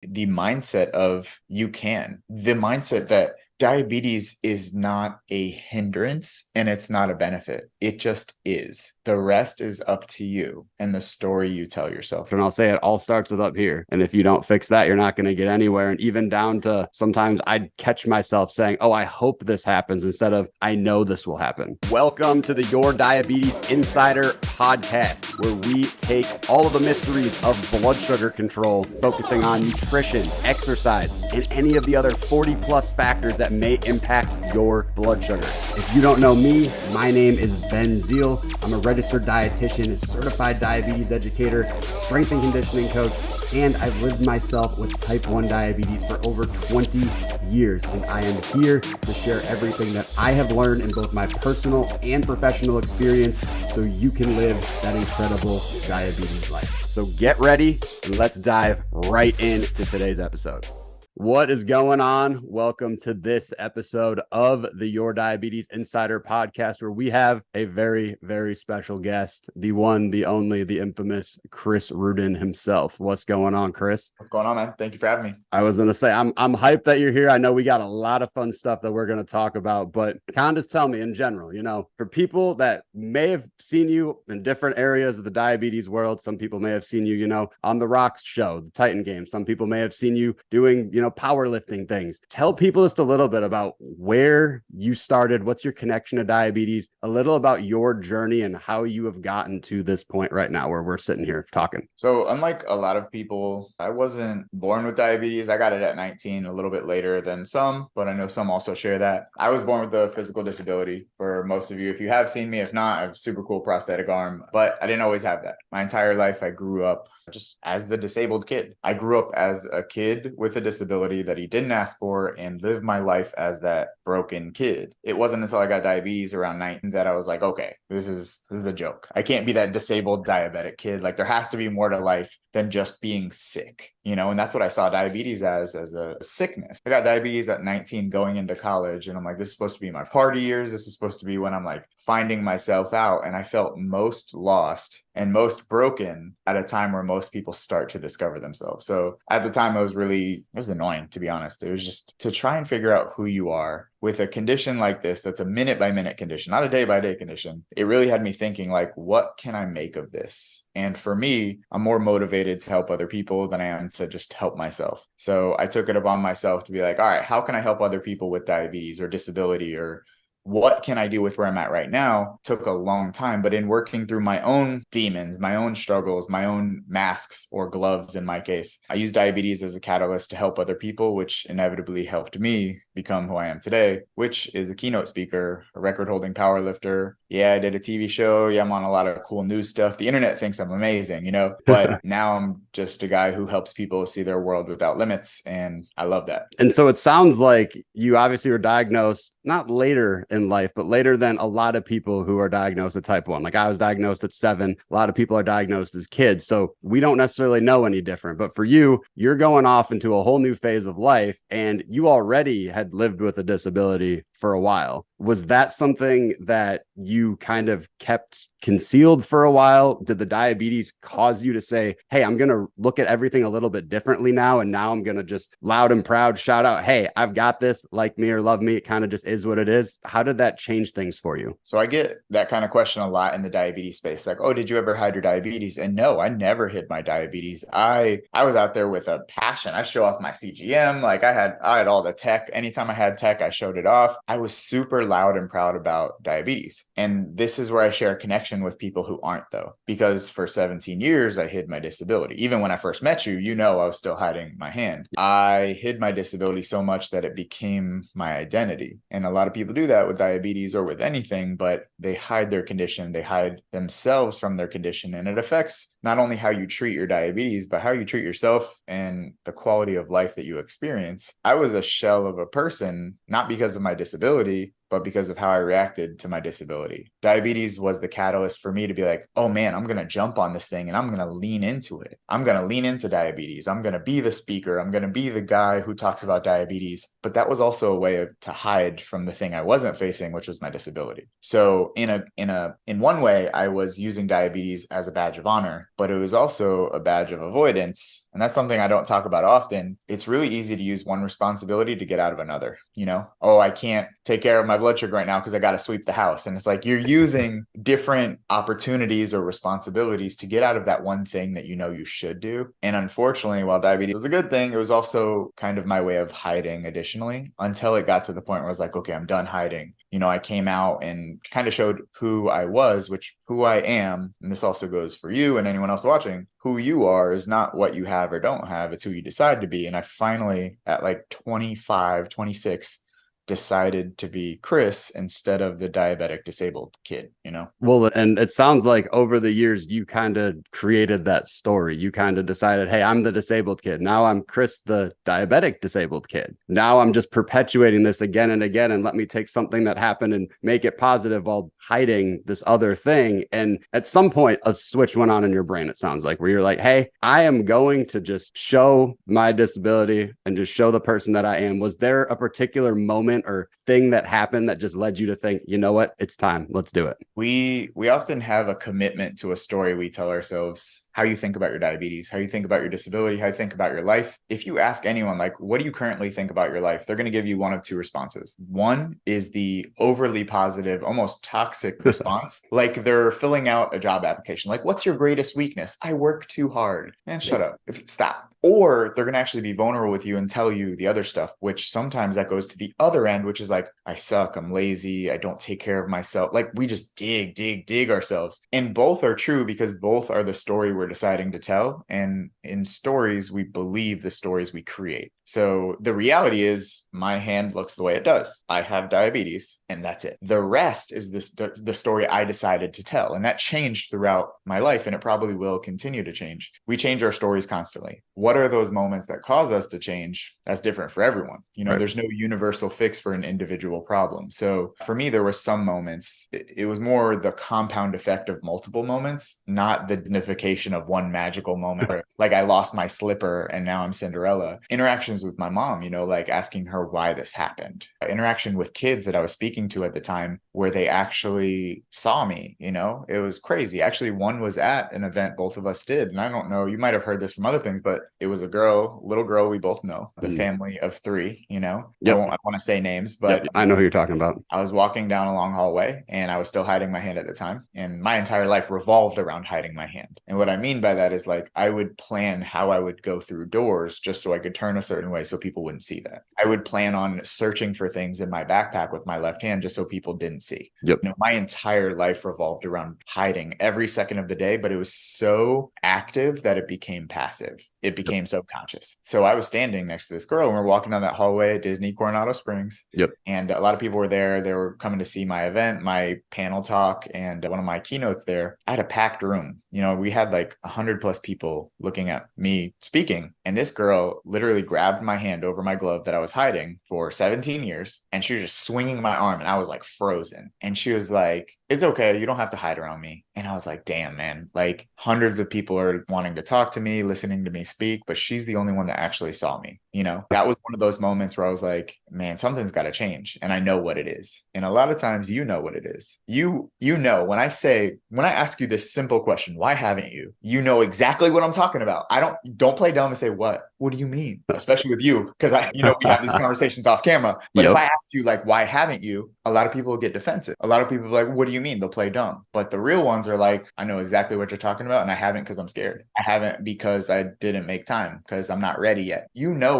the mindset of the mindset that diabetes is not a hindrance and it's not a benefit. It just is. The rest is up to you and the story you tell yourself. And I'll say it all starts with up here. And if you don't fix that, you're not going to get anywhere. And even down to sometimes I'd catch myself saying, oh, I hope this happens instead of I know this will happen. Welcome to the Your Diabetes Insider podcast, where we take all of the mysteries of blood sugar control, focusing on nutrition, exercise, and any of the other 40 plus factors that may impact your blood sugar. If you don't know me, my name is Ben Zeal. I'm a registered dietitian, certified diabetes educator, strength and conditioning coach, and I've lived myself with type 1 diabetes for over 20 years. And I am here to share everything that I have learned in both my personal and professional experience so you can live that incredible diabetes life. So get ready and let's dive right into today's episode. What is going on? Welcome to this episode of the Your Diabetes Insider podcast, where we have a very, very special guest, the one, the only, the infamous Chris Ruden himself. What's going on, Chris? What's going on, man? Thank you for having me. I was going to say, I'm hyped that you're here. I know we got a lot of fun stuff that we're going to talk about, but kind of just tell me in general, for people that may have seen you in different areas of the diabetes world, some people may have seen you, on the Rocks show, the Titan game. Some people may have seen you doing, powerlifting things. Tell people just a little bit about where you started, what's your connection to diabetes, a little about your journey and how you have gotten to this point right now where we're sitting here talking. So unlike a lot of people, I wasn't born with diabetes. I got it at 19, a little bit later than some, but I know some also share that. I was born with a physical disability for most of you. If you have seen me, if not, I have a super cool prosthetic arm, but I didn't always have that. My entire life, I grew up just as the disabled kid. I grew up as a kid with a disability that he didn't ask for and lived my life as that broken kid. It wasn't until I got diabetes around 19 that I was like, okay, this is a joke. I can't be that disabled diabetic kid. Like, there has to be more to life than just being sick, and that's what I saw diabetes as a sickness. I got diabetes at 19 going into college, and I'm like, this is supposed to be my party years. This is supposed to be when I'm like finding myself out. And I felt most lost and most broken at a time where most people start to discover themselves. So at the time, it was annoying, to be honest. It was just to try and figure out who you are with a condition like this. That's a minute by minute condition, not a day by day condition. It really had me thinking, like, what can I make of this? And for me, I'm more motivated to help other people than I am to just help myself. So I took it upon myself to be like, all right, how can I help other people with diabetes or disability, or what can I do with where I'm at right now? Took a long time, but in working through my own demons, my own struggles, my own masks or gloves in my case, I used diabetes as a catalyst to help other people, which inevitably helped me become who I am today, which is a keynote speaker, a record-holding powerlifter. Yeah, I did a TV show. Yeah, I'm on a lot of cool news stuff. The internet thinks I'm amazing, but now I'm just a guy who helps people see their world without limits, and I love that. And so it sounds like you obviously were diagnosed not later in life, but later than a lot of people who are diagnosed with type 1. Like, I was diagnosed at 7. A lot of people are diagnosed as kids. So we don't necessarily know any different. But for you, you're going off into a whole new phase of life, and you already had lived with a disability for a while. Was that something that you kind of kept concealed for a while? Did the diabetes cause you to say, hey, I'm going to look at everything a little bit differently now, and now I'm going to just loud and proud shout out, hey, I've got this, like me or love me? It kind of just is what it is. How did that change things for you? So I get that kind of question a lot in the diabetes space. Like, oh, did you ever hide your diabetes? And no, I never hid my diabetes. I was out there with a passion. I show off my CGM. Like, I had all the tech. Anytime I had tech, I showed it off. I was super loud and proud about diabetes. And this is where I share a connection with people who aren't, though, because for 17 years, I hid my disability. Even when I first met you, I was still hiding my hand. I hid my disability so much that it became my identity. And a lot of people do that with diabetes or with anything, but they hide their condition. They hide themselves from their condition. And it affects not only how you treat your diabetes, but how you treat yourself and the quality of life that you experience. I was a shell of a person, not because of my disability, but because of how I reacted to my disability. Diabetes was the catalyst for me to be like, oh man, I'm going to jump on this thing and I'm going to lean into it. I'm going to lean into diabetes. I'm going to be the speaker. I'm going to be the guy who talks about diabetes. But that was also a way to hide from the thing I wasn't facing, which was my disability. So in one way, I was using diabetes as a badge of honor, but it was also a badge of avoidance. And that's something I don't talk about often. It's really easy to use one responsibility to get out of another. Oh, I can't take care of my blood sugar right now because I got to sweep the house. And it's like you're using different opportunities or responsibilities to get out of that one thing that you should do. And unfortunately, while diabetes was a good thing, it was also kind of my way of hiding additionally, until it got to the point where I was like, okay, I'm done hiding. I came out and kind of showed who I was, who I am. And this also goes for you and anyone else watching. Who you are is not what you have or don't have. It's who you decide to be. And I finally, at like 25, 26, decided to be Chris instead of the diabetic disabled kid, Well, and it sounds like over the years, you kind of created that story. You kind of decided, hey, I'm the disabled kid. Now I'm Chris, the diabetic disabled kid. Now I'm just perpetuating this again and again. And let me take something that happened and make it positive while hiding this other thing. And at some point, a switch went on in your brain, it sounds like, where you're like, hey, I am going to just show my disability and just show the person that I am. Was there a particular moment or thing that happened that just led you to think, you know what, it's time, let's do it? We often have a commitment to a story we tell ourselves. How you think about your diabetes, how you think about your disability, how you think about your life. If you ask anyone, like, what do you currently think about your life? They're going to give you one of two responses. One is the overly positive, almost toxic response. Like they're filling out a job application. Like, what's your greatest weakness? I work too hard. Man, shut up. Stop. Or they're going to actually be vulnerable with you and tell you the other stuff, which sometimes that goes to the other end, which is like, I suck, I'm lazy, I don't take care of myself. Like we just dig ourselves. And both are true because both are the story we're deciding to tell. And in stories, we believe the stories we create. So the reality is my hand looks the way it does. I have diabetes and that's it. The rest is the story I decided to tell. And that changed throughout my life and it probably will continue to change. We change our stories constantly. What are those moments that cause us to change? That's different for everyone. Right. There's no universal fix for an individual problem. So for me, there were some moments. It was more the compound effect of multiple moments, not the dignification of one magical moment. Like I lost my slipper and now I'm Cinderella. Interactions with my mom, like asking her why this happened. Interaction with kids that I was speaking to at the time where they actually saw me, it was crazy. Actually, one was at an event both of us did. And I don't know, you might have heard this from other things, but it was a little girl we both know, the family of three, Yep. I want to say names, but I know who you're talking about. I was walking down a long hallway and I was still hiding my hand at the time. And my entire life revolved around hiding my hand. And what I mean by that is like, I would plan how I would go through doors just so I could turn a certain way so people wouldn't see that. I would plan on searching for things in my backpack with my left hand just so people didn't see. Yep. My entire life revolved around hiding every second of the day, but it was so active that it became passive. It became subconscious. So I was standing next to this girl and we're walking down that hallway at Disney Coronado Springs. Yep. And a lot of people were there. They were coming to see my event, my panel talk, and one of my keynotes there. I had a packed room. We had like 100 plus people looking at me speaking. And this girl literally grabbed my hand over my glove that I was hiding for 17 years. And she was just swinging my arm and I was like frozen. And she was like, it's okay. You don't have to hide around me. And I was like, damn, man, like hundreds of people are wanting to talk to me, listening to me speak, but she's the only one that actually saw me. That was one of those moments where I was like, man, something's got to change. And I know what it is. And a lot of times, know what it is. When I ask you this simple question, why haven't you? You know exactly what I'm talking about. Don't play dumb and say, what do you mean? Especially with you. Cause we have these conversations off camera, but if I asked you like, why haven't you? A lot of people get defensive. A lot of people are like, what do you mean? They'll play dumb. But the real ones are like, I know exactly what you're talking about. And I haven't because I'm scared. I haven't because I didn't make time because I'm not ready yet.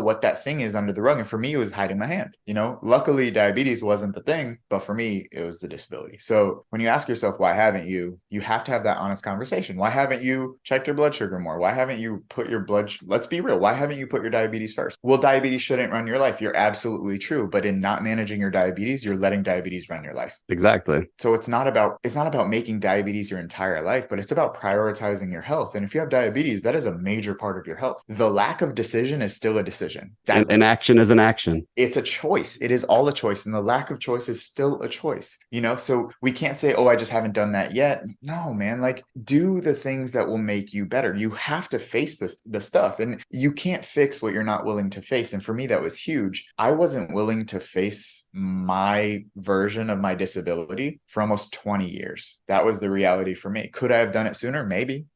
What that thing is under the rug. And for me, it was hiding my hand. Luckily diabetes wasn't the thing, but for me, it was the disability. So when you ask yourself, why haven't you, you have to have that honest conversation. Why haven't you checked your blood sugar more? Why haven't you put your let's be real. Why haven't haven't you put your diabetes first? Well, diabetes shouldn't run your life. You're absolutely true. But in not managing your diabetes, you're letting diabetes run your life. Exactly. So it's not about making diabetes your entire life, but it's about prioritizing your health. And if you have diabetes, that is a major part of your health. The lack of decision is still a decision. An action is an action. It's a choice. It is all a choice. And the lack of choice is still a choice, So we can't say, oh, I just haven't done that yet. No, man, like do the things that will make you better. You have to face the stuff, and you can't fix what you're not willing to face. And for me, that was huge. I wasn't willing to face my version of my disability for almost 20 years. That was the reality for me. Could I have done it sooner? Maybe,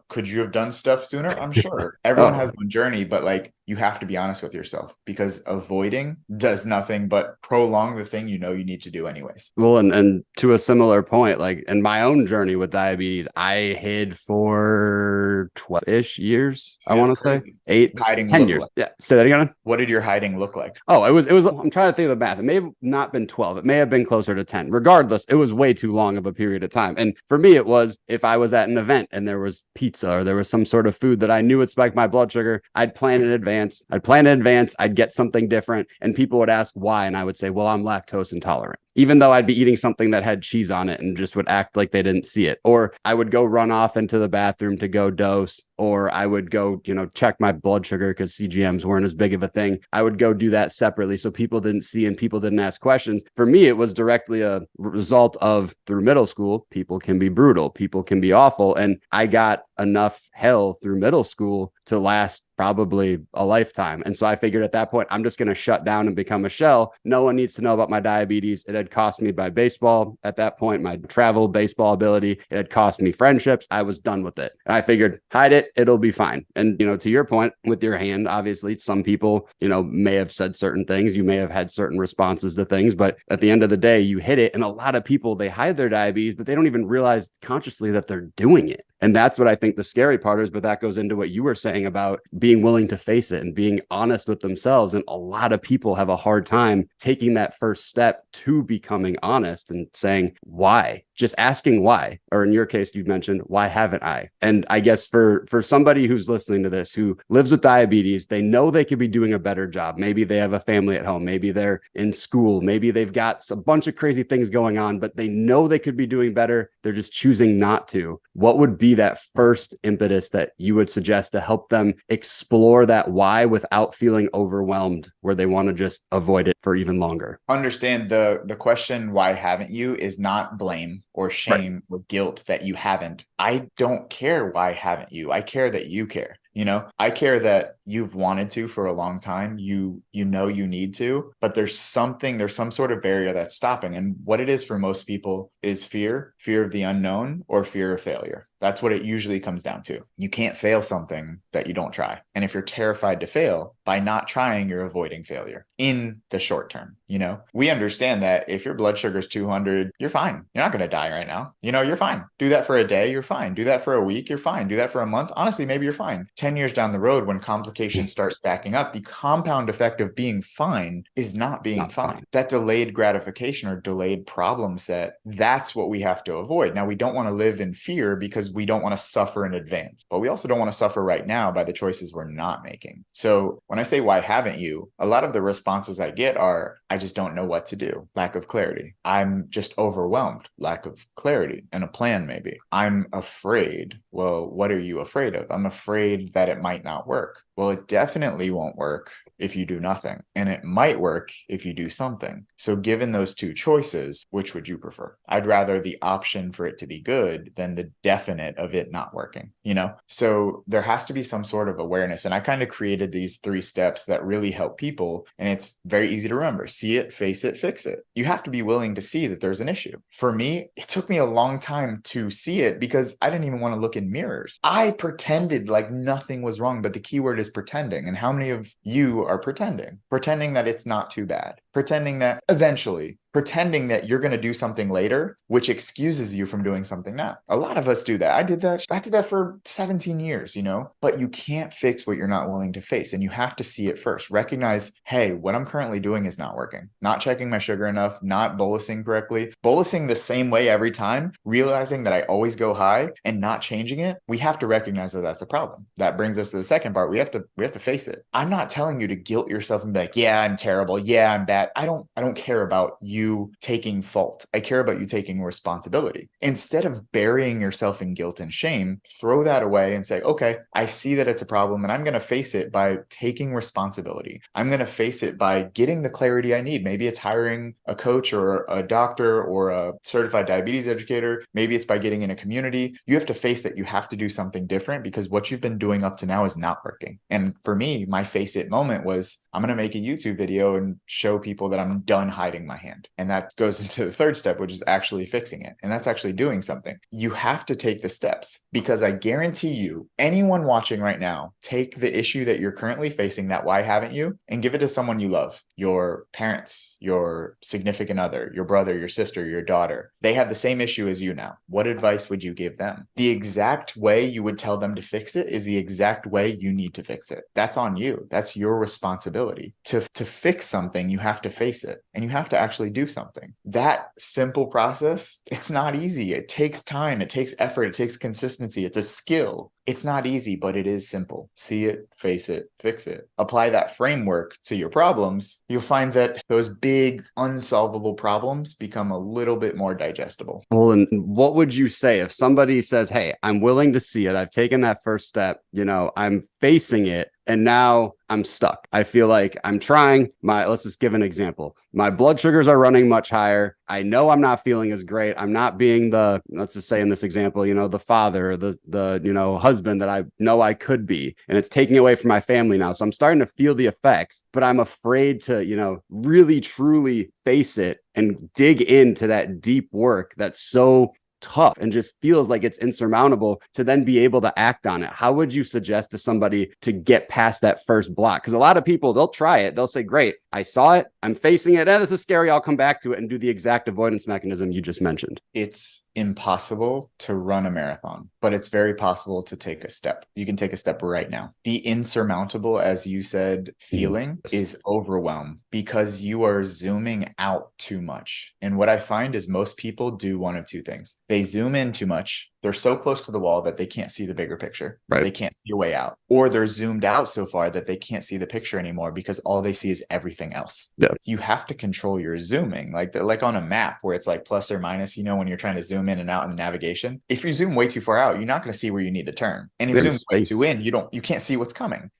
could you have done stuff sooner? I'm sure. Everyone has their journey, but like, you have to be honest with yourself, because avoiding does nothing but prolong the thing you need to do anyways. Well, and to a similar point, like in my own journey with diabetes, I hid for 12-ish years. See, I want to say 8, hiding 10 years. like? Yeah. Say that again. What did your hiding look like? Oh, it was, I'm trying to think of the math. It may have not been 12. It may have been closer to 10. Regardless, it was way too long of a period of time. And for me, it was if I was at an event and there was pizza or there was some sort of food that I knew would spike my blood sugar, I'd plan in advance. I'd get something different. And people would ask why. And I would say, well, I'm lactose intolerant, even though I'd be eating something that had cheese on it, and just would act like they didn't see it. Or I would go run off into the bathroom to go dose, or I would go, check my blood sugar because CGMs weren't as big of a thing. I would go do that separately so people didn't see and people didn't ask questions. For me, it was directly a result of, through middle school, people can be brutal, people can be awful. And I got enough hell through middle school to last probably a lifetime. And so I figured at that point, I'm just going to shut down and become a shell. No one needs to know about my diabetes. It had cost me my baseball at that point, my travel baseball ability. It had cost me friendships. I was done with it. And I figured, hide it, it'll be fine. And, to your point with your hand, obviously some people, may have said certain things. You may have had certain responses to things, but at the end of the day, you hit it. And a lot of people, they hide their diabetes, but they don't even realize consciously that they're doing it. And that's what I think the scary part is, but that goes into what you were saying about being willing to face it and being honest with themselves. And a lot of people have a hard time taking that first step to becoming honest and saying, why? Just asking why, or in your case, you mentioned, why haven't I? And I guess for somebody who's listening to this, who lives with diabetes, they know they could be doing a better job. Maybe they have a family at home. Maybe they're in school. Maybe they've got a bunch of crazy things going on, but they know they could be doing better. They're just choosing not to. What would be that first impetus that you would suggest to help them explore that why without feeling overwhelmed, where they want to just avoid it for even longer? Understand the question, why haven't you, is not blame or shame or guilt that you haven't. I don't care why haven't you. I care that you care. I care that you've wanted to for a long time. You need to, but there's some sort of barrier that's stopping. And what it is for most people is fear of the unknown, or fear of failure. That's what it usually comes down to. You can't fail something that you don't try. And if you're terrified to fail, by not trying, you're avoiding failure in the short term. We understand that if your blood sugar is 200, you're fine. You're not going to die right now. You're fine. Do that for a day, you're fine. Do that for a week, you're fine. Do that for a month. Honestly, maybe you're fine. 10 years down the road, when complications start stacking up, the compound effect of being fine is not being fine. That delayed gratification or delayed problem set, that's what we have to avoid. Now, we don't want to live in fear because we don't want to suffer in advance, but we also don't want to suffer right now by the choices we're not making. So when I say, why haven't you? A lot of the responses I get are, I just don't know what to do. Lack of clarity. I'm just overwhelmed. Lack of clarity and a plan, maybe. I'm afraid. Well, what are you afraid of? I'm afraid that it might not work. Well, it definitely won't work if you do nothing, and it might work if you do something. So given those two choices, which would you prefer? I'd rather the option for it to be good than the definite of it not working, So there has to be some sort of awareness. And I kind of created these 3 steps that really help people. And it's very easy to remember. See it, face it, fix it. You have to be willing to see that there's an issue. For me, it took me a long time to see it because I didn't even want to look in mirrors. I pretended like nothing was wrong, but the key word is pretending. And how many of you are pretending that it's not too bad, pretending that eventually pretending that you're going to do something later, which excuses you from doing something now. A lot of us do that. I did that. I did that for 17 years, but you can't fix what you're not willing to face. And you have to see it first. Recognize, hey, what I'm currently doing is not working. Not checking my sugar enough, not bolusing correctly, bolusing the same way every time, realizing that I always go high and not changing it. We have to recognize that that's a problem. That brings us to the second part. We have to face it. I'm not telling you to guilt yourself and be like, yeah, I'm terrible. Yeah, I'm bad. I don't care about you taking fault. I care about you taking responsibility. Instead of burying yourself in guilt and shame, throw that away and say, okay, I see that it's a problem and I'm going to face it by taking responsibility. I'm going to face it by getting the clarity I need. Maybe it's hiring a coach or a doctor or a certified diabetes educator. Maybe it's by getting in a community. You have to face that you have to do something different because what you've been doing up to now is not working. And for me, my face it moment was, I'm going to make a YouTube video and show people that I'm done hiding my hand. And that goes into the third step, which is actually fixing it. And that's actually doing something. You have to take the steps because I guarantee you, anyone watching right now, take the issue that you're currently facing, that why haven't you, and give it to someone you love, your parents, your significant other, your brother, your sister, your daughter. They have the same issue as you now. What advice would you give them? The exact way you would tell them to fix it is the exact way you need to fix it. That's on you. That's your responsibility. To fix something, you have to face it and you have to actually do something. That simple process, it's not easy. It takes time. It takes effort. It takes consistency. It's a skill. It's not easy, but it is simple. See it, face it, fix it. Apply that framework to your problems. You'll find that those big unsolvable problems become a little bit more digestible. Well, and what would you say if somebody says, hey, I'm willing to see it. I've taken that first step, I'm facing it. And now I'm stuck. I feel like I'm trying. Let's just give an example. My blood sugars are running much higher. I know I'm not feeling as great. I'm not being let's just say in this example, the father, the husband that I know I could be. And it's taking away from my family now. So I'm starting to feel the effects, but I'm afraid to, really, truly face it and dig into that deep work that's so tough and just feels like it's insurmountable to then be able to act on it. How would you suggest to somebody to get past that first block? Because a lot of people, they'll try it. They'll say, great, I saw it. I'm facing it. This is scary. I'll come back to it and do the exact avoidance mechanism you just mentioned. It's impossible to run a marathon, but it's very possible to take a step. You can take a step right now. The insurmountable, as you said, feeling is overwhelm because you are zooming out too much. And what I find is most people do one of two things. They zoom in too much. They're so close to the wall that they can't see the bigger picture. Right. They can't see a way out. Or they're zoomed out so far that they can't see the picture anymore because all they see is everything else. Yeah. You have to control your zooming, like on a map where it's like plus or minus, when you're trying to zoom in and out in the navigation. If you zoom way too far out, you're not going to see where you need to turn. And if you zoom way too in, you can't see what's coming.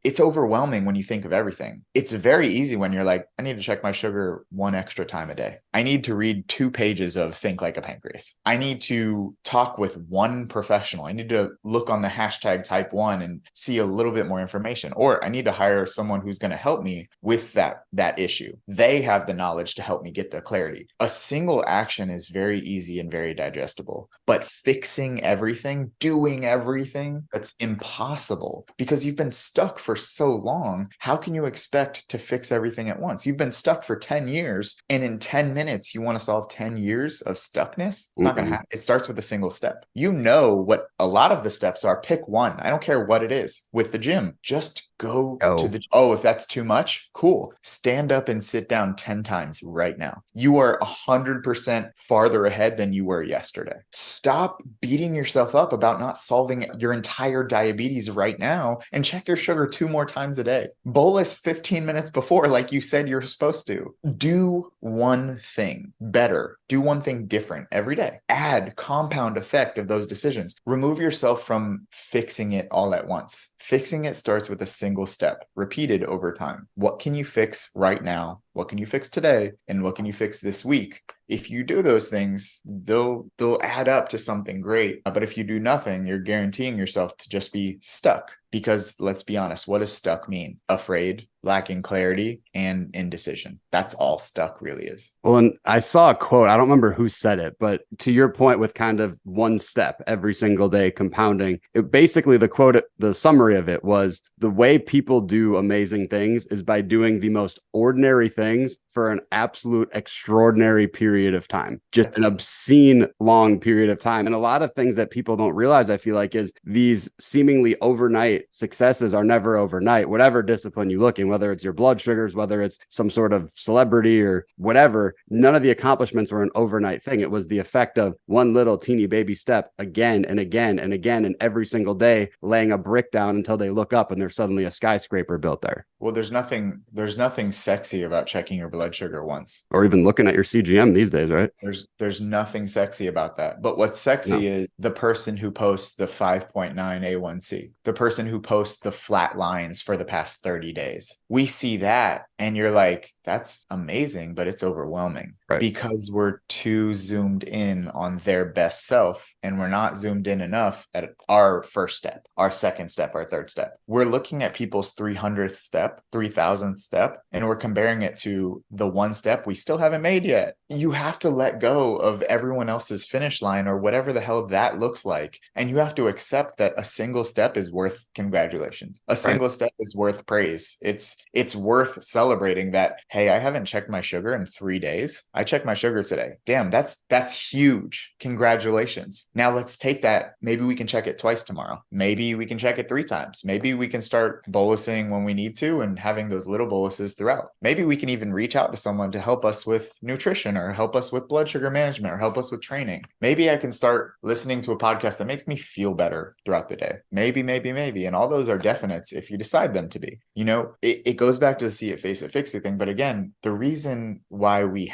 It's overwhelming when you think of everything. It's very easy when you're like, I need to check my sugar one extra time a day. I need to read 2 pages of Think Like a Pancreas. I need to talk with one professional. I need to look on the hashtag type 1 and see a little bit more information. Or I need to hire someone who's going to help me with that issue. They have the knowledge to help me get the clarity. A single action is very easy and very digestible, but fixing everything, doing everything, that's impossible because you've been stuck for so long. How can you expect to fix everything at once? You've been stuck for 10 years and in 10 minutes, you want to solve 10 years of stuckness? It's not going to happen. It starts with a single step. You know what a lot of the steps are. Pick one. I don't care what it is. With the gym, just go to the, if that's too much, cool. Stand up and sit down 10 times right now. You are 100% farther ahead than you were yesterday. Stop beating yourself up about not solving your entire diabetes right now and check your sugar 2 more times a day. Bolus 15 minutes before, like you said you're supposed to. Do one thing better. Do one thing different every day. Add compound effect of those decisions. Remove yourself from fixing it all at once. Fixing it starts with a single step, repeated over time. What can you fix right now? What can you fix today? And what can you fix this week? If you do those things, they'll add up to something great. But if you do nothing, you're guaranteeing yourself to just be stuck. Because let's be honest, what does stuck mean? Afraid, lacking clarity, and indecision. That's all stuck really is. Well, and I saw a quote, I don't remember who said it, but to your point with kind of one step every single day compounding, it basically the quote, the summary of it was the way people do amazing things is by doing the most ordinary things for an absolute extraordinary period of time, just an obscene long period of time. And a lot of things that people don't realize, I feel like, is these seemingly overnight successes are never overnight, whatever discipline you look in, whether it's your blood sugars, whether it's some sort of celebrity or whatever. None of the accomplishments were an overnight thing. It was the effect of one little teeny baby step again and again and again, and every single day laying a brick down until they look up and there's suddenly a skyscraper built there. Well, there's nothing sexy about checking your blood sugar once. Or even looking at your CGM these days, right? There's nothing sexy about that. But what's sexy is the person who posts the 5.9 A1C, the person who posts the flat lines for the past 30 days. We see that and you're like, that's amazing, but it's overwhelming. Right. Because we're too zoomed in on their best self and we're not zoomed in enough at our first step, our second step, our third step. We're looking at people's 300th step, 3000th step, and we're comparing it to the one step we still haven't made yet. You have to let go of everyone else's finish line or whatever the hell that looks like. And you have to accept that a single step is worth congratulations. A single step is worth praise. It's worth celebrating that, hey, I haven't checked my sugar in 3 days. I checked my sugar today. Damn, that's huge. Congratulations. Now let's take that. Maybe we can check it twice tomorrow. Maybe we can check it 3 times. Maybe we can start bolusing when we need to and having those little boluses throughout. Maybe we can even reach out to someone to help us with nutrition or help us with blood sugar management or help us with training. Maybe I can start listening to a podcast that makes me feel better throughout the day. Maybe. And all those are definites if you decide them to be. You know, it goes back to the see it, face it, fix it thing. But again, the reason why you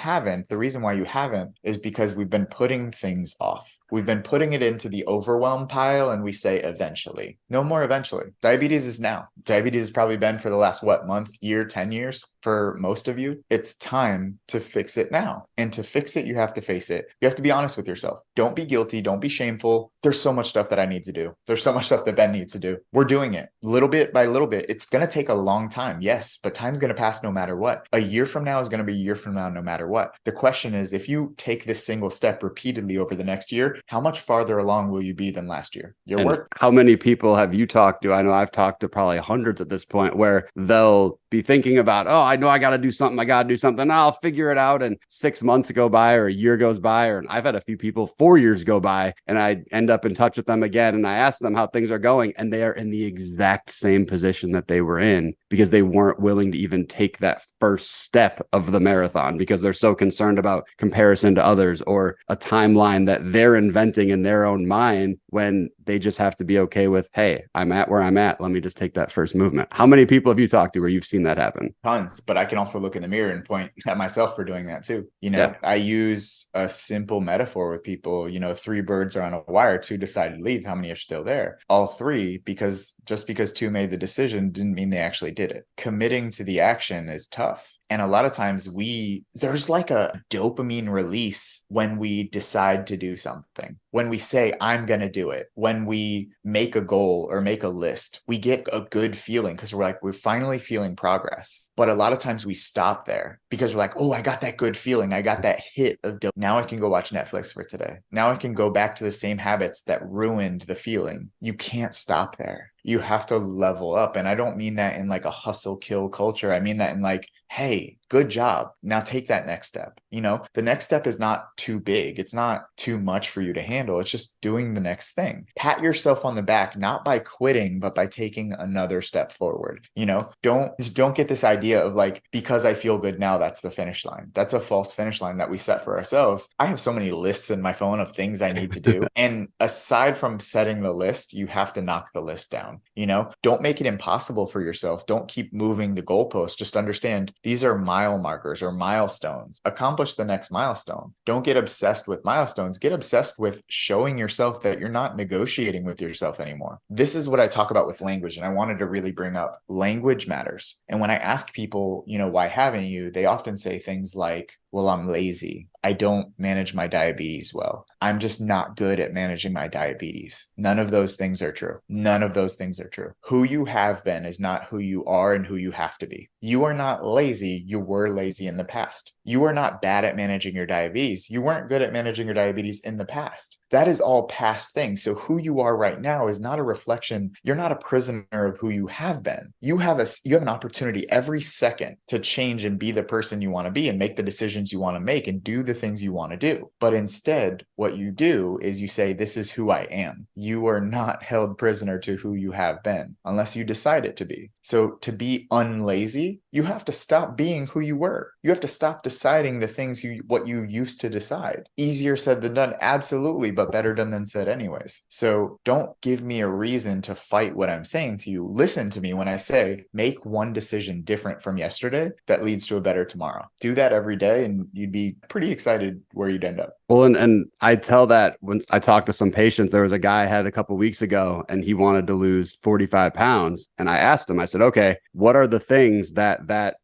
haven't is because we've been putting things off. We've been putting it into the overwhelm pile and we say eventually. No more eventually. Diabetes is now. Diabetes has probably been for the last, month, year, 10 years for most of you. It's time to fix it now. And to fix it, you have to face it. You have to be honest with yourself. Don't be guilty. Don't be shameful. There's so much stuff that I need to do. There's so much stuff that Ben needs to do. We're doing it little bit by little bit. It's going to take a long time. Yes, but time's going to pass no matter what. A year from now is going to be a year from now no matter what. The question is, if you take this single step repeatedly over the next year, how much farther along will you be than last year? How many people have you talked to? I know I've talked to probably hundreds at this point where they'll be thinking about, oh, I know I got to do something. I'll figure it out. And 6 months go by or a year goes by, or I've had a few people 4 years go by and I end up in touch with them again. And I ask them how things are going. And they are in the exact same position that they were in because they weren't willing to even take that first step of the marathon because they're so concerned about comparison to others or a timeline that they're inventing in their own mind when they just have to be okay with, hey, I'm at where I'm at. Let me just take that first movement. How many people have you talked to where you've seen that happen? Tons, but I can also look in the mirror and point at myself for doing that too. I use a simple metaphor with people, 3 birds are on a wire, 2 decided to leave. How many are still there? All 3, because just because 2 made the decision didn't mean they actually did it. Committing to the action is tough. And a lot of times there's like a dopamine release when we decide to do something. When we say, I'm going to do it. When we make a goal or make a list, we get a good feeling because we're finally feeling progress. But a lot of times we stop there because we're like, oh, I got that good feeling. I got that hit of dopamine. Now I can go watch Netflix for today. Now I can go back to the same habits that ruined the feeling. You can't stop there. You have to level up. And I don't mean that in like a hustle kill culture. I mean that in like, hey, good job. Now take that next step. The next step is not too big. It's not too much for you to handle. It's just doing the next thing. Pat yourself on the back, not by quitting, but by taking another step forward. Don't get this idea of like, because I feel good now, that's the finish line. That's a false finish line that we set for ourselves. I have so many lists in my phone of things I need to do. And aside from setting the list, you have to knock the list down. Don't make it impossible for yourself. Don't keep moving the goalpost. Just understand these are mile markers or milestones. Accomplish the next milestone. Don't get obsessed with milestones. Get obsessed with showing yourself that you're not negotiating with yourself anymore. This is what I talk about with language. And I wanted to really bring up language matters. And when I ask people, why haven't you? They often say things like, well, I'm lazy. I don't manage my diabetes well. I'm just not good at managing my diabetes. None of those things are true. None of those things are true. Who you have been is not who you are and who you have to be. You are not lazy. You were lazy in the past. You are not bad at managing your diabetes. You weren't good at managing your diabetes in the past. That is all past things. So who you are right now is not a reflection. You're not a prisoner of who you have been. You have an opportunity every second to change and be the person you want to be and make the decisions you want to make and do the things you want to do. But instead, what you do is you say, this is who I am. You are not held prisoner to who you have been unless you decide it to be. So to be unlazy, you have to stop being who you were. You have to stop deciding the things what you used to decide. Easier said than done, absolutely, but better done than said anyways. So don't give me a reason to fight what I'm saying to you. Listen to me when I say make one decision different from yesterday that leads to a better tomorrow. Do that every day and you'd be pretty excited where you'd end up. Well, and I tell that when I talk to some patients. There was a guy I had a couple of weeks ago and he wanted to lose 45 pounds. And I asked him, I said, okay, what are the things that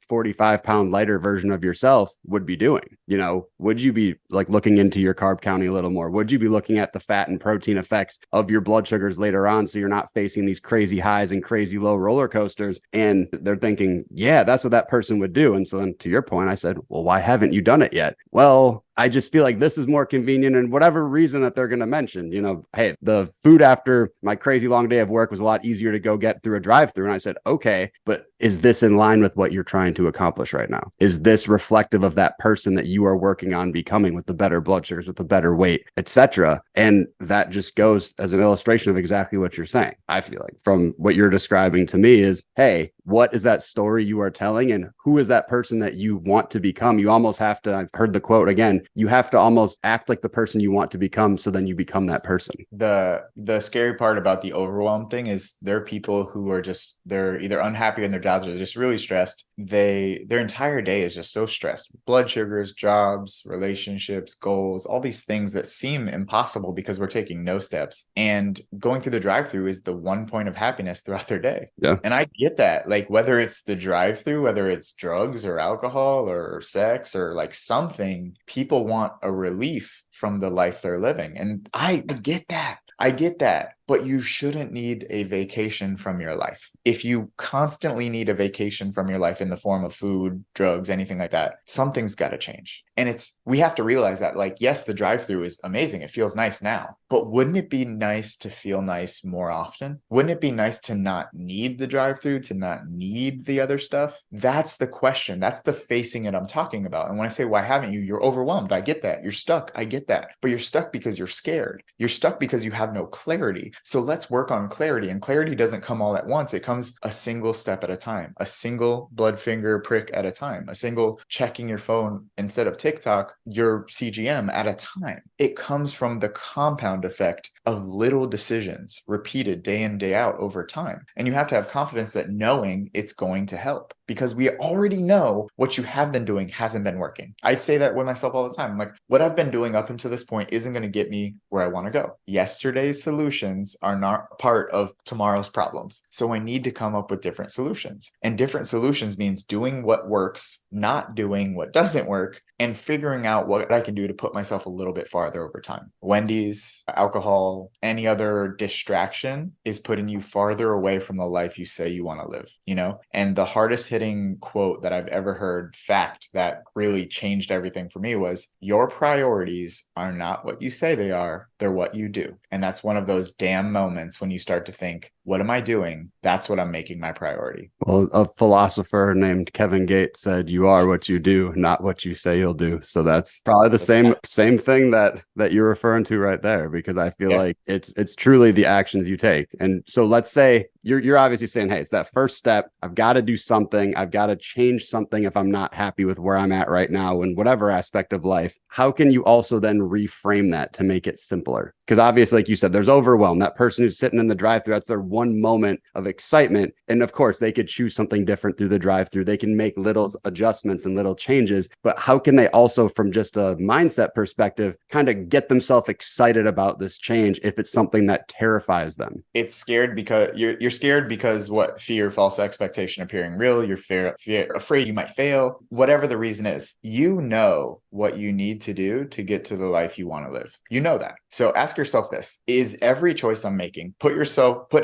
45-pound lighter version of yourself would be doing? You know, would you be like looking into your carb counting a little more? Would you be looking at the fat and protein effects of your blood sugars later on so you're not facing these crazy highs and crazy low roller coasters? And they're thinking, yeah, that's what that person would do. And so then to your point, I said, well, why haven't you done it yet? Well, I just feel like this is more convenient, and whatever reason that they're going to mention, you know, hey, the food after my crazy long day of work was a lot easier to go get through a drive-through. And I said, okay, but is this in line with what you're trying to accomplish right now? Is this reflective of that person that you are working on becoming with the better blood sugars, with the better weight, etc.? And that just goes as an illustration of exactly what you're saying. I feel like from what you're describing to me is, hey, what is that story you are telling, and who is that person that you want to become? You almost have to, I've heard the quote again, you have to almost act like the person you want to become, so then you become that person. The scary part about the overwhelm thing is there are people who are just, they're either unhappy in their jobs or just really stressed. Their entire day is just so stressed. Blood sugars, jobs, relationships, goals, all these things that seem impossible because we're taking no steps. And going through the drive-through is the one point of happiness throughout their day. Yeah. And I get that. Like whether it's the drive-through, whether it's drugs or alcohol or sex or like something, people want a relief from the life they're living. And I get that. I get that. But you shouldn't need a vacation from your life. If you constantly need a vacation from your life in the form of food, drugs, anything like that, something's got to change. And we have to realize that, like, yes, the drive-through is amazing. It feels nice now, but wouldn't it be nice to feel nice more often? Wouldn't it be nice to not need the drive-through, to not need the other stuff? That's the question. That's the facing it I'm talking about. And when I say, why haven't you? You're overwhelmed. I get that. You're stuck. I get that. But you're stuck because you're scared. You're stuck because you have no clarity. So let's work on clarity. And clarity doesn't come all at once. It comes a single step at a time, a single blood finger prick at a time, a single checking your phone instead of TikTok, your CGM at a time. It comes from the compound effect of little decisions repeated day in, day out over time. And you have to have confidence that knowing it's going to help, because we already know what you have been doing hasn't been working. I say that with myself all the time. I'm like, what I've been doing up until this point isn't going to get me where I want to go. Yesterday's solutions are not part of tomorrow's problems. So I need to come up with different solutions. And different solutions means doing what works, not doing what doesn't work, and figuring out what I can do to put myself a little bit farther over time. Wendy's, alcohol, any other distraction is putting you farther away from the life you say you want to live, you know? And the hardest hitting quote that I've ever heard, fact that really changed everything for me, was your priorities are not what you say they are, they're what you do. And that's one of those damn moments when you start to think, what am I doing? That's what I'm making my priority. Well, a philosopher named Kevin Gates said, you are what you do, not what you say you'll do. So that's probably the same thing that you're referring to right there, because I feel like it's truly the actions you take. And so let's say you're obviously saying, hey, it's that first step. I've got to do something. I've got to change something if I'm not happy with where I'm at right now in whatever aspect of life. How can you also then reframe that to make it simpler? Because obviously, like you said, there's overwhelm. That person who's sitting in the drive-thru, that's their one moment of excitement. And of course, they could choose something different through the drive-thru. They can make little adjustments and little changes. But how can they also, from just a mindset perspective, kind of get themselves excited about this change if it's something that terrifies them? It's scared because you're scared because what? Fear, false expectation appearing real. You're afraid you might fail. Whatever the reason is, you know what you need to do to get to the life you want to live. You know that. So ask yourself this: is every choice I'm making, put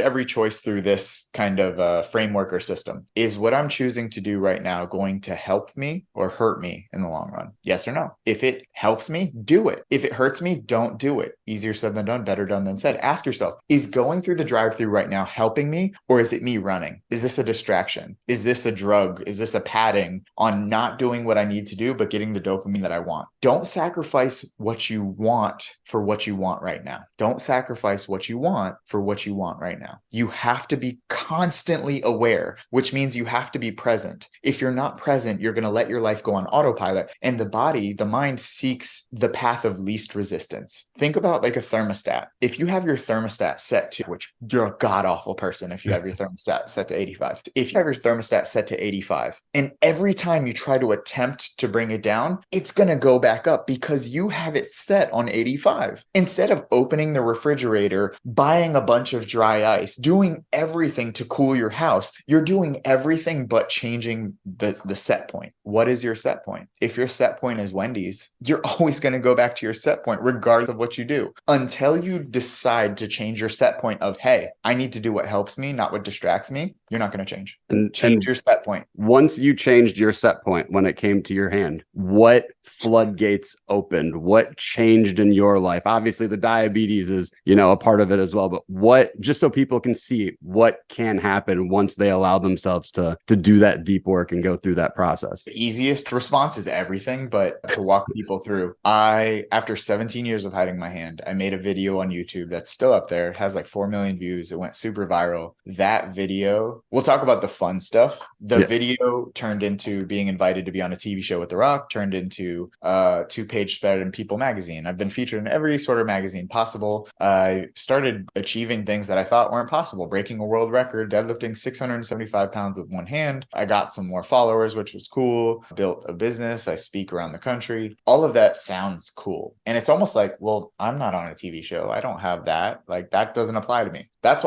every choice through this kind of framework or system? Is what I'm choosing to do right now going to help me or hurt me in the long run? Yes or no? If it helps me, do it. If it hurts me, don't do it. Easier said than done, better done than said. Ask yourself, is going through the drive-thru right now helping me, or is it me running? Is this a distraction? Is this a drug? Is this a padding on not doing what I need to do, but getting the dopamine that I want? Don't sacrifice what you want for what you want right now. Don't sacrifice what you want for what you want right now. You have to be constantly aware, which means you have to be present. If you're not present, you're going to let your life go on autopilot, and the mind seeks the path of least resistance. Think about like a thermostat. If you have your thermostat set to, which you're a god awful person if you have your thermostat set to 85. If you have your thermostat set to 85, and every time you try to attempt to bring it down, it's going to go back up because you have it set on 85. Instead of opening the refrigerator, buying a bunch of dry ice, doing everything to cool your house, you're doing everything but changing the set point. What is your set point? If your set point is Wendy's, you're always going to go back to your set point regardless of what you do, until you decide to change your set point of, hey, I need to do what helps me, not what distracts me. You're not going to change. Change your set point. Once you changed your set point, when it came to your hand, what floodgates opened? What changed in your life? Obviously, the diabetes is, a part of it as well. But what, just so people can see what can happen once they allow themselves to do that deep work and go through that process. The easiest response is everything, but to walk people through, after 17 years of hiding my hand, I made a video on YouTube that's still up there. It has like 4 million views. It went super viral. That video, we'll talk about the fun stuff. The video turned into being invited to be on a TV show with The Rock, turned into a 2-page spread in People magazine. I've been featured in every sort of magazine possible. I started achieving things that I thought weren't possible, breaking a world record, deadlifting 675 pounds with one hand. I got some more followers, which was cool. Built a business. I speak around the country. All of that sounds cool. And it's almost like, well, I'm not on a TV show. I don't have that. Like, that doesn't apply to me. That's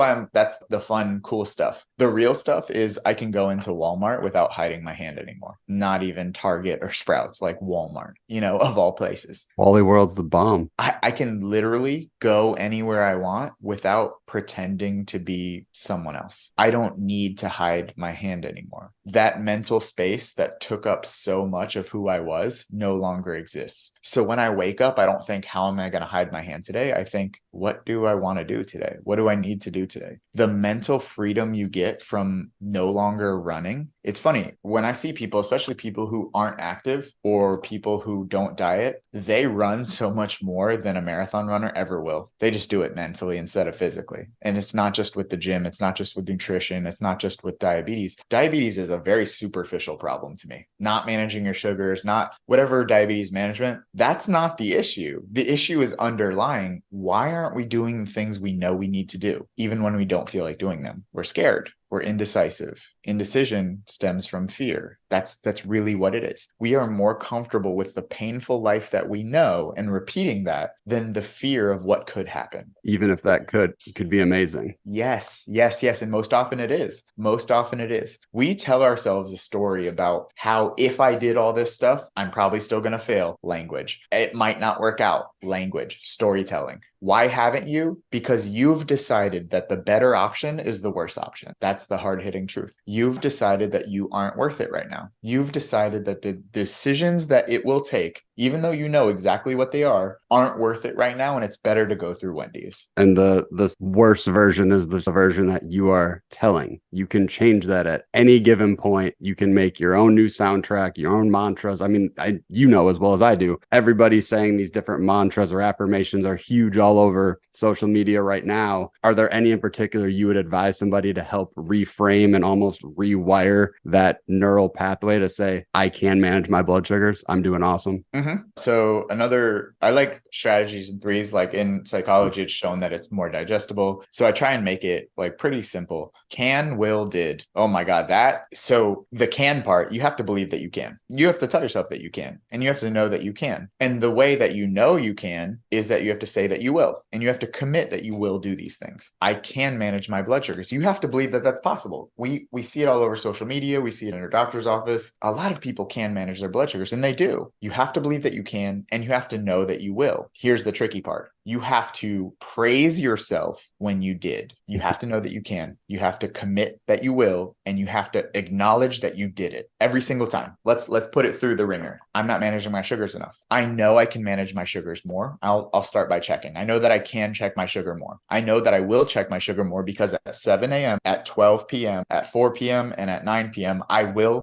the fun, cool stuff. The real stuff is I can go into Walmart without hiding my hand anymore. Not even Target or Sprouts, like Walmart, of all places. Wally World's the bomb. I can literally go anywhere I want without pretending to be someone else. I don't need to hide my hand anymore. That mental space that took up so much of who I was no longer exists. So when I wake up, I don't think, how am I going to hide my hand today? I think, what do I want to do today? What do I need to do today? The mental freedom you get from no longer running. It's funny when I see people, especially people who aren't active or people who don't diet, they run so much more than a marathon runner ever will. They just do it mentally instead of physically. And it's not just with the gym. It's not just with nutrition. It's not just with diabetes. Diabetes is a very superficial problem to me. Not managing your sugars, not whatever diabetes management. That's not the issue. The issue is underlying. Why aren't we doing the things we know we need to do, even when we don't feel like doing them? We're scared. We're indecisive. Indecision stems from fear. That's really what it is. We are more comfortable with the painful life that we know and repeating that than the fear of what could happen. Even if that could be amazing. Yes. And most often it is. We tell ourselves a story about how if I did all this stuff, I'm probably still going to fail. Language. It might not work out. Language. Storytelling. Why haven't you? Because you've decided that the better option is the worst option. That's the hard-hitting truth. You've decided that you aren't worth it right now. You've decided that the decisions that it will take, even though you know exactly what they are, aren't worth it right now, and it's better to go through Wendy's. And the worst version is the version that you are telling. You can change that at any given point. You can make your own new soundtrack, your own mantras. I mean, as well as I do, everybody's saying these different mantras or affirmations are huge all over social media right now. Are there any in particular you would advise somebody to help reframe and almost rewire that neural path pathway to say, I can manage my blood sugars. I'm doing awesome. So I like strategies in threes. Like in psychology, it's shown that it's more digestible. So I try and make it like pretty simple. Can, will, did. Oh my God, so the can part, you have to believe that you can. You have to tell yourself that you can, and you have to know that you can. And the way that you know you can is that you have to say that you will, and you have to commit that you will do these things. I can manage my blood sugars. You have to believe that that's possible. We see it all over social media. We see it in our doctor's office. A lot of people can manage their blood sugars, and they do. You have to believe that you can, and you have to know that you will. Here's the tricky part. You have to praise yourself when you did. You have to know that you can. You have to commit that you will, and you have to acknowledge that you did it every single time. Let's put it through the ringer. I'm not managing my sugars enough. I know I can manage my sugars more. I'll start by checking. I know that I can check my sugar more. I know that I will check my sugar more because at 7 a.m., at 12 p.m., at 4 p.m., and at 9 p.m., I will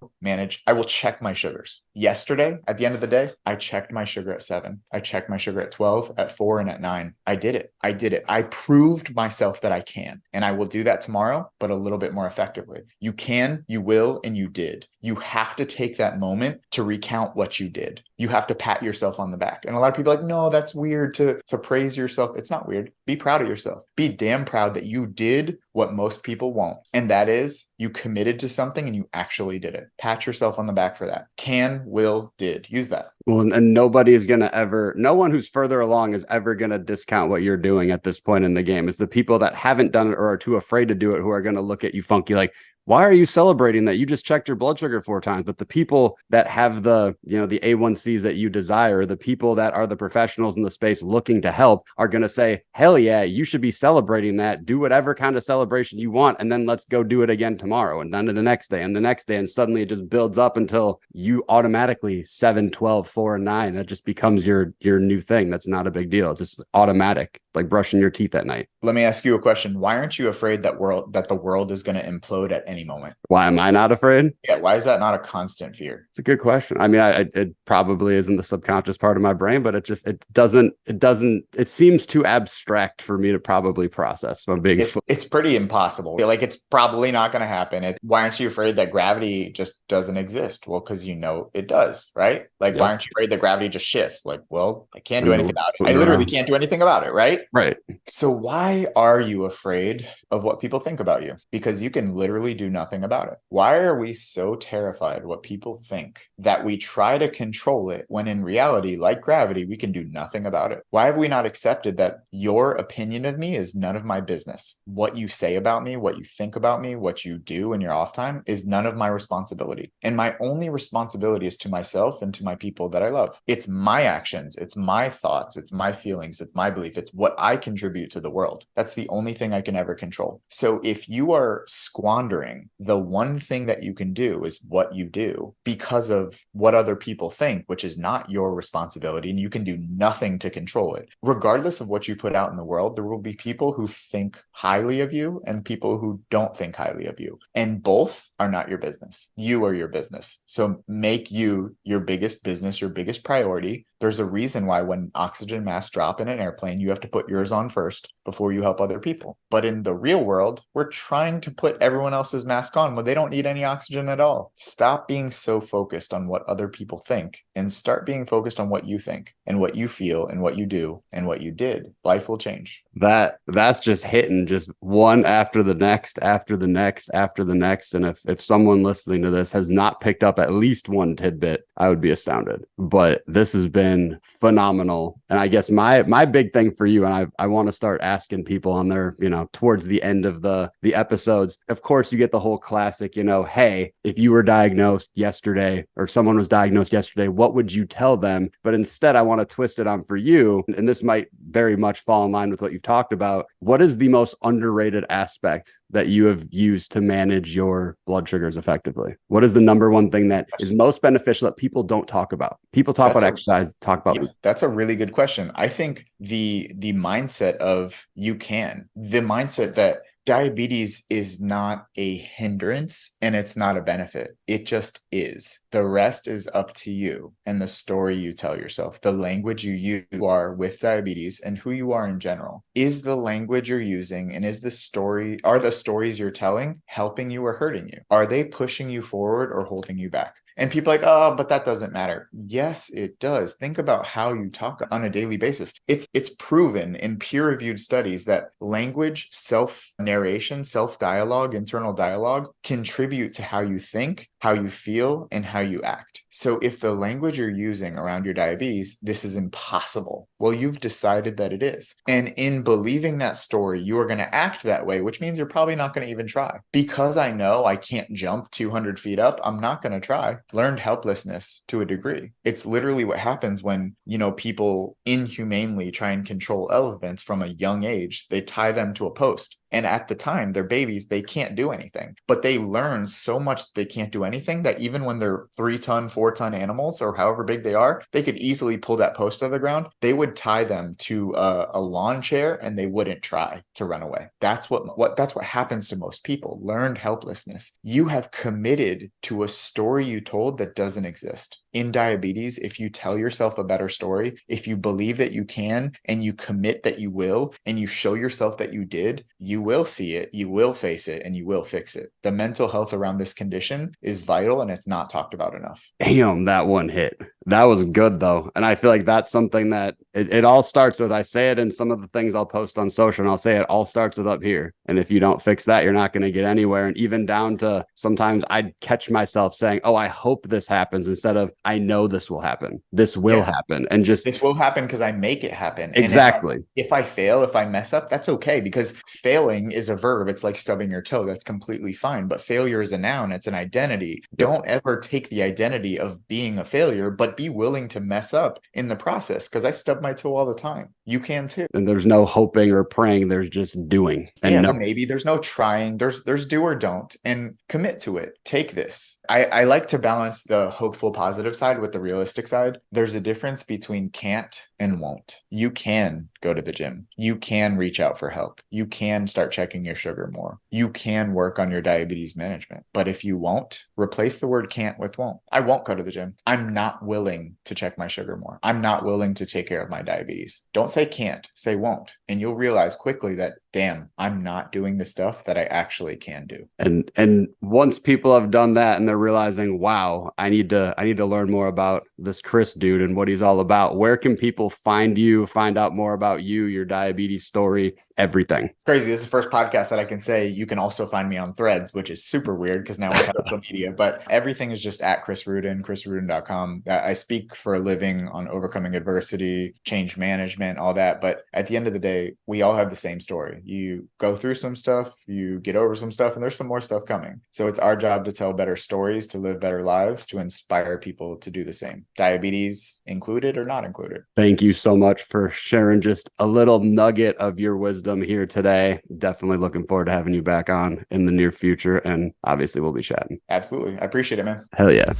check my sugars. Yesterday, at the end of the day, I checked my sugar at 7. I checked my sugar at 12, at 4, and at 9. I did it. I proved myself that I can. And I will do that tomorrow, but a little bit more effectively. You can, you will, and you did. You have to take that moment to recount what you did. You have to pat yourself on the back. And a lot of people are like, no, that's weird to praise yourself. It's not weird. Be proud of yourself. Be damn proud that you did what most people won't. And that is you committed to something and you actually did it. Pat yourself on the back for that. Can, will, did. Use that. Well, and nobody is going to no one who's further along is ever going to discount what you're doing at this point in the game. It's the people that haven't done it or are too afraid to do it who are going to look at you funky like, why are you celebrating that? You just checked your blood sugar 4 times. But the people that have the A1Cs that you desire, the people that are the professionals in the space looking to help are going to say, hell yeah, you should be celebrating that. Do whatever kind of celebration you want. And then let's go do it again tomorrow. And then the next day and the next day. And suddenly it just builds up until you automatically 7, 12, 4, and 9. That just becomes your new thing. That's not a big deal. It's just automatic, like brushing your teeth at night. Let me ask you a question. Why aren't you afraid that the world is going to implode at any moment? Why am I not afraid? Yeah, why is that not a constant fear? It's a good question. I mean, it probably is in the subconscious part of my brain, but it seems too abstract for me to probably process. If I'm being it's pretty impossible. Like it's probably not going to happen. Why aren't you afraid that gravity just doesn't exist? Well, because you know it does, right? Like, why aren't you afraid that gravity just shifts? Like, well, I can't do anything about it. I literally can't do anything about it, right? Right. So why are you afraid of what people think about you? Because you can literally do nothing about it. Why are we so terrified of what people think that we try to control it when in reality, like gravity, we can do nothing about it? Why have we not accepted that your opinion of me is none of my business? What you say about me, what you think about me, what you do in your off time is none of my responsibility. And my only responsibility is to myself and to my people that I love. It's my actions, it's my thoughts, it's my feelings, it's my belief, it's what I contribute to the world. That's the only thing I can ever control. So if you are squandering the one thing that you can do is what you do because of what other people think, which is not your responsibility, and you can do nothing to control it. Regardless of what you put out in the world, there will be people who think highly of you and people who don't think highly of you. And both are not your business. You are your business. So make you your biggest business, your biggest priority. There's a reason why when oxygen masks drop in an airplane, you have to put yours on first before you help other people. But in the real world, we're trying to put everyone else's mask on when they don't need any oxygen at all. Stop being so focused on what other people think and start being focused on what you think and what you feel and what you do and what you did. Life will change. That's just hitting just one after the next, after the next, after the next. And if someone listening to this has not picked up at least one tidbit, I would be astounded. But this has been phenomenal. And I guess my big thing for you, and I want to start asking people on their, towards the end of the episodes, of course, you get the whole classic, hey, if you were diagnosed yesterday or someone was diagnosed yesterday, what would you tell them? But instead, I want to twist it on for you. And this might very much fall in line with what you've talked about. What is the most underrated aspect that you have used to manage your blood sugars effectively? What is the number one thing that is most beneficial that people don't talk about? People talk about exercise, talk about. Yeah, that's a really good question. I think the mindset of the mindset that diabetes is not a hindrance and it's not a benefit. It just is. The rest is up to you and the story you tell yourself, the language you are with diabetes and who you are in general. Is the language you're using and are the stories you're telling helping you or hurting you? Are they pushing you forward or holding you back? And people are like, oh, but that doesn't matter. Yes, it does. Think about how you talk on a daily basis. It's proven in peer-reviewed studies that language, self-narration, self-dialogue, internal dialogue contribute to how you think, how you feel, and how you act. So if the language you're using around your diabetes, this is impossible, well, you've decided that it is. And in believing that story, you are going to act that way, which means you're probably not going to even try. Because I know I can't jump 200 feet up, I'm not going to try. Learned helplessness to a degree. It's literally what happens when, people inhumanely try and control elephants from a young age. They tie them to a post. And at the time, they're babies, they can't do anything. But they learn so much that they can't do anything that even when they're 3-ton, 4-ton animals or however big they are, they could easily pull that post out of the ground. They would tie them to a lawn chair and they wouldn't try to run away. That's what happens to most people. Learned helplessness. You have committed to a story you told that doesn't exist. In diabetes, if you tell yourself a better story, if you believe that you can and you commit that you will, and you show yourself that you did, you will see it, you will face it, and you will fix it. The mental health around this condition is vital and it's not talked about enough. Damn, that one hit. That was good though. And I feel like that's something that it all starts with. I say it in some of the things I'll post on social, and I'll say it all starts with up here. And if you don't fix that, you're not going to get anywhere. And even down to sometimes I'd catch myself saying, oh, I hope this happens instead of I know this will happen. This will happen. And just this will happen because I make it happen. Exactly. And if I fail, if I mess up, that's okay, because failing is a verb. It's like stubbing your toe. That's completely fine. But failure is a noun. It's an identity. Yep. Don't ever take the identity of being a failure, but be willing to mess up in the process, because I stub my toe all the time. You can too. And there's no hoping or praying. There's just doing. And maybe there's no trying. There's do or don't, and commit to it. Take this. I like to balance the hopeful positive side with the realistic side. There's a difference between can't and won't. You can go to the gym. You can reach out for help. You can start checking your sugar more. You can work on your diabetes management. But if you won't, replace the word can't with won't. I won't go to the gym. I'm not willing to check my sugar more. I'm not willing to take care of my diabetes. Don't say can't, say won't. And you'll realize quickly that, damn, I'm not doing the stuff that I actually can do. And once people have done that and they're realizing, wow, I need to learn more about this Chris dude and what he's all about, where can people find you, find out more about you, your diabetes story, everything? It's crazy. This is the first podcast that I can say you can also find me on Threads, which is super weird because now we're on social media, but everything is just at Chris Ruden, chrisruden.com. I speak for a living on overcoming adversity, change management, all that. But at the end of the day, we all have the same story. You go through some stuff, you get over some stuff, and there's some more stuff coming. So it's our job to tell better stories, to live better lives, to inspire people to do the same. Diabetes included or not included. Thank you so much for sharing just a little nugget of your wisdom here today. Definitely looking forward to having you back on in the near future. And obviously we'll be chatting. Absolutely. I appreciate it, man. Hell yeah.